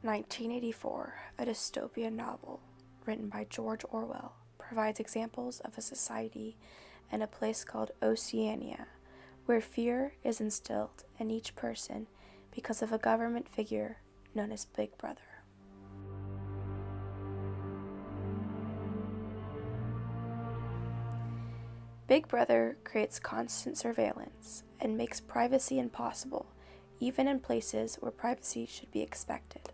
1984, a dystopian novel written by George Orwell, provides examples of a society in a place called Oceania, where fear is instilled in each person because of a government figure known as Big Brother. Big Brother creates constant surveillance and makes privacy impossible, even in places where privacy should be expected,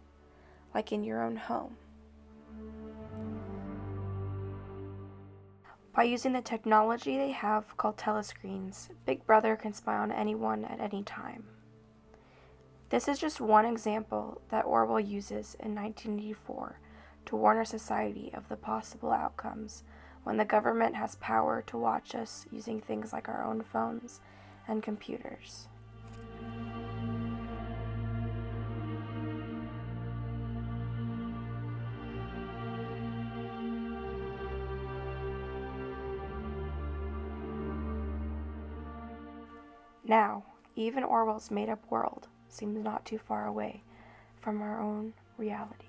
like in your own home. By using the technology they have called telescreens, Big Brother can spy on anyone at any time. This is just one example that Orwell uses in 1984 to warn our society of the possible outcomes when the government has power to watch us using things like our own phones and computers. Now, even Orwell's made-up world seems not too far away from our own reality.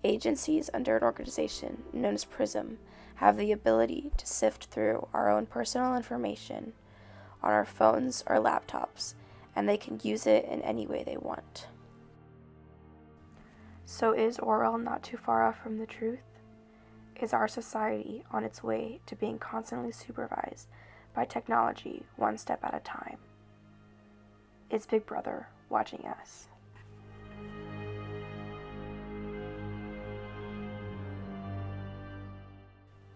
Agencies under an organization known as PRISM have the ability to sift through our own personal information on our phones or laptops, and they can use it in any way they want. So is Orwell not too far off from the truth? Is our society on its way to being constantly supervised by technology one step at a time? Is Big Brother watching us?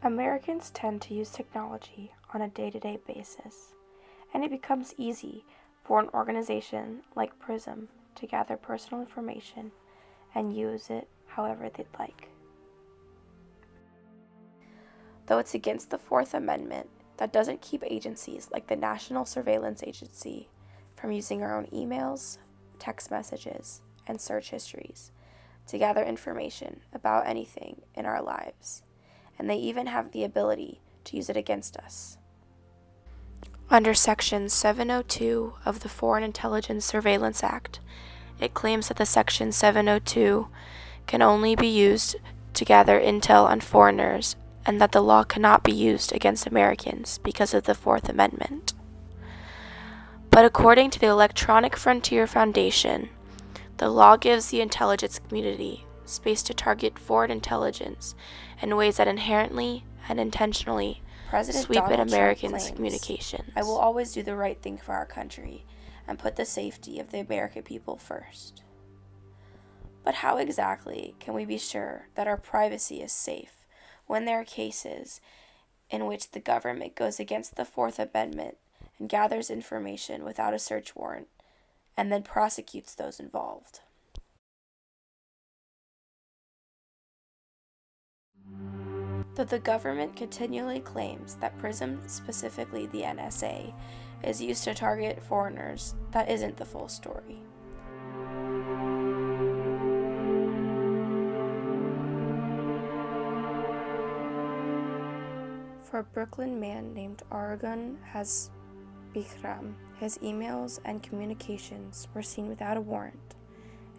Americans tend to use technology on a day-to-day basis, and it becomes easy for an organization like PRISM to gather personal information and use it however they'd like. Though it's against the Fourth Amendment, that doesn't keep agencies like the National Surveillance Agency from using our own emails, text messages, and search histories to gather information about anything in our lives, and they even have the ability to use it against us. Under Section 702 of the Foreign Intelligence Surveillance Act, it claims that the Section 702 can only be used to gather intel on foreigners and that the law cannot be used against Americans because of the Fourth Amendment. But according to the Electronic Frontier Foundation, the law gives the intelligence community space to target foreign intelligence in ways that inherently and intentionally sweep at Americans' communications. I will always do the right thing for our country and put the safety of the American people first. But how exactly can we be sure that our privacy is safe when there are cases in which the government goes against the Fourth Amendment and gathers information without a search warrant and then prosecutes those involved? Though the government continually claims that PRISM, specifically the NSA, is used to target foreigners, that isn't the full story. For a Brooklyn man named Argun has Bikram, his emails and communications were seen without a warrant,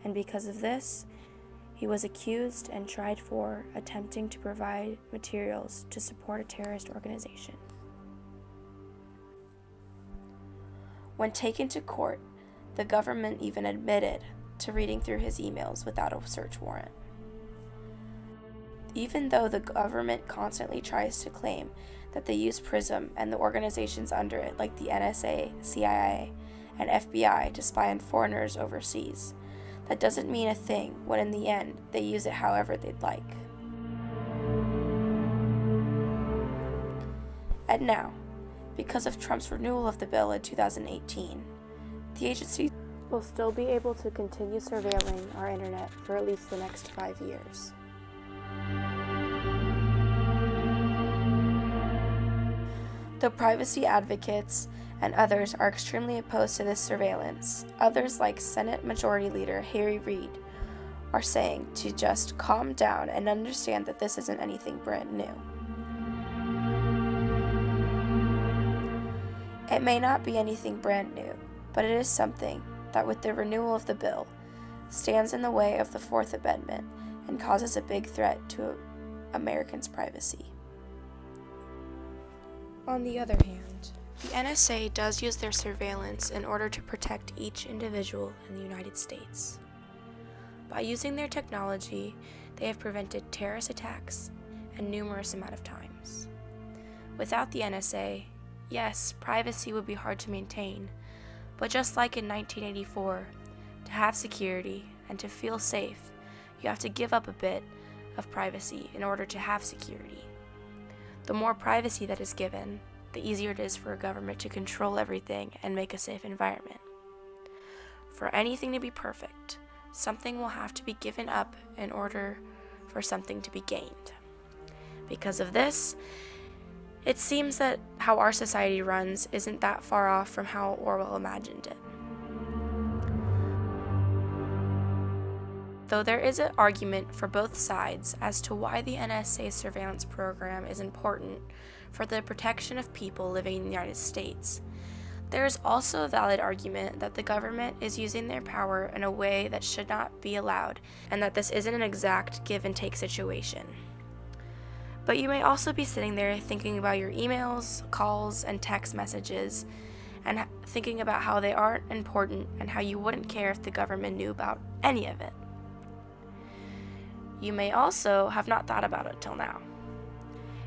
and because of this, he was accused and tried for attempting to provide materials to support a terrorist organization. When taken to court, the government even admitted to reading through his emails without a search warrant. Even though the government constantly tries to claim that they use PRISM and the organizations under it like the NSA, CIA, and FBI to spy on foreigners overseas, that doesn't mean a thing when in the end they use it however they'd like. And now, because of Trump's renewal of the bill in 2018, the agency will still be able to continue surveilling our internet for at least the next 5 years. Though privacy advocates and others are extremely opposed to this surveillance, others like Senate Majority Leader Harry Reid are saying to just calm down and understand that this isn't anything brand new. It may not be anything brand new, but it is something that, with the renewal of the bill, stands in the way of the Fourth Amendment and causes a big threat to Americans' privacy. On the other hand, the NSA does use their surveillance in order to protect each individual in the United States. By using their technology, they have prevented terrorist attacks and numerous amount of times. Without the NSA, yes, privacy would be hard to maintain, but just like in 1984, to have security and to feel safe, you have to give up a bit of privacy in order to have security. The more privacy that is given, the easier it is for a government to control everything and make a safe environment. For anything to be perfect, something will have to be given up in order for something to be gained. Because of this, it seems that how our society runs isn't that far off from how Orwell imagined it. Though there is an argument for both sides as to why the NSA surveillance program is important for the protection of people living in the United States, there is also a valid argument that the government is using their power in a way that should not be allowed, and that this isn't an exact give and take situation. But you may also be sitting there thinking about your emails, calls, and text messages, and thinking about how they aren't important and how you wouldn't care if the government knew about any of it. You may also have not thought about it till now.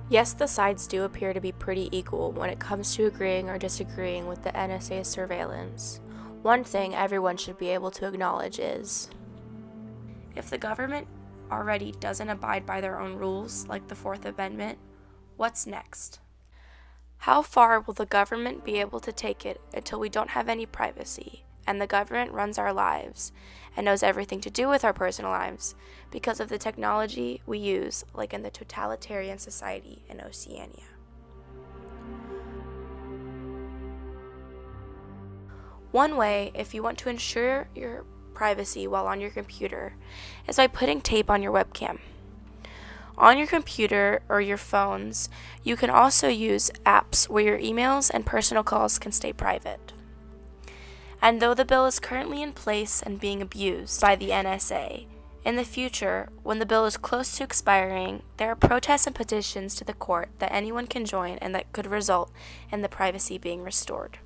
Yes, the sides do appear to be pretty equal when it comes to agreeing or disagreeing with the NSA surveillance. One thing everyone should be able to acknowledge is, if the government already doesn't abide by their own rules, like the Fourth Amendment, what's next? How far will the government be able to take it until we don't have any privacy, and the government runs our lives and knows everything to do with our personal lives because of the technology we use, like in the totalitarian society in Oceania? One way, if you want to ensure your privacy while on your computer, is by putting tape on your webcam. On your computer or your phones, you can also use apps where your emails and personal calls can stay private. And though the bill is currently in place and being abused by the NSA, in the future, when the bill is close to expiring, there are protests and petitions to the court that anyone can join and that could result in the privacy being restored.